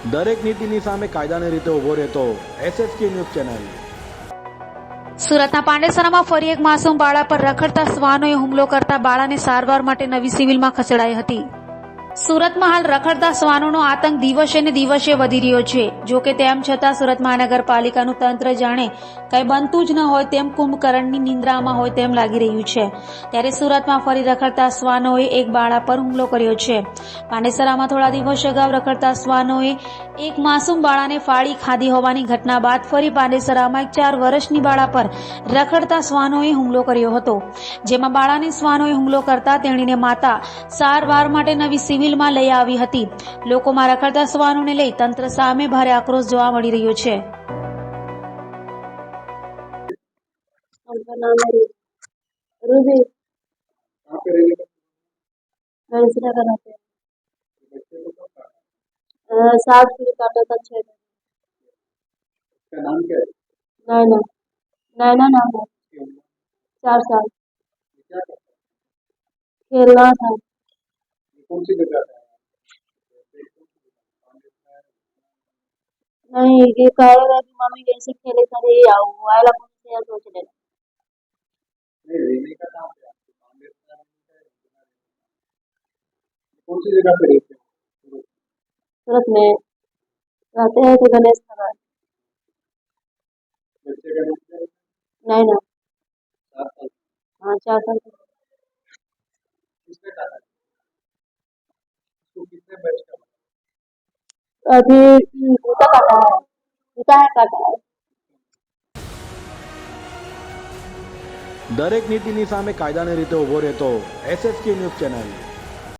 દરેક નીતિની સામે કાયદાની રીતે ઉભો રહેતો SSK ન્યૂઝ ચેનલ। સુરતના પાંડેસરામાં ફરી એક માસૂમ બાળા પર રખડતા શ્વાનોએ હુમલો કરતા બાળાને સારવાર માટે નવી સિવિલમાં ખસેડાઈ હતી। સુરતમાં હાલ રખડતા શ્વાનોનો આતંક દિવસે ને દિવસે વધી રહ્યો છે। જો કે તેમ છતાં સુરત મહાનગરપાલિકાનું તંત્ર જાણે કંઈ બનતું જ ન હોય તેમ કુંભકર્ણની નિંદ્રામાં હોય તેમ લાગી રહ્યું છે। ત્યારે સુરતમાં ફરી રખડતા શ્વાનોએ એક બાળા પર હુમલો કર્યો છે। પાંડેસરામાં થોડા દિવસ અગાઉ રખડતા શ્વાનોએ એક માસૂમ બાળાને ફાડી ખાધી હોવાની ઘટના બાદ ફરી પાંડેસરામાં એક 4 વર્ષની બાળા પર રખડતા શ્વાનોએ હુમલો કર્યો હતો, જેમાં બાળાને શ્વાનોએ હુમલો કરતા તેણીને માતા સારવાર માટે નવી સિવિલમાં લઈ આવી હતી। લોકોમાં રખડતા શ્વાનોને લઈ તંત્ર સામે ભારે આક્રોશ જોવા મળી રહ્યો છે। उनका नाम है रूबी। नगर रहते हैं 7 किलो काटा था 6 इसका नाम क्या है? नैना नैना नाम है 4 साल क्या करता खेलना था। है? कौन सी जगह है? नहीं ये कहेगा कि मम्मी कैसे खेले करे आओ आयला कौन से यार सोच लेना नहीं, रहने का नाम क्या है? पांडेसरा में है? कौन सी जगह पे रहते हैं? सूरत में रहते हैं तो गणेश नगर। बच्चे का नाम क्या है? नैना 7 साल। हाँ 4 साल किसने काटा है? उसको कितने बैच का? अभी जूता काटा है काटा है। દરેક નીતિની સામે કાયદાની રીતે ઉભો રહેતો SSK ન્યૂઝ ચેનલ।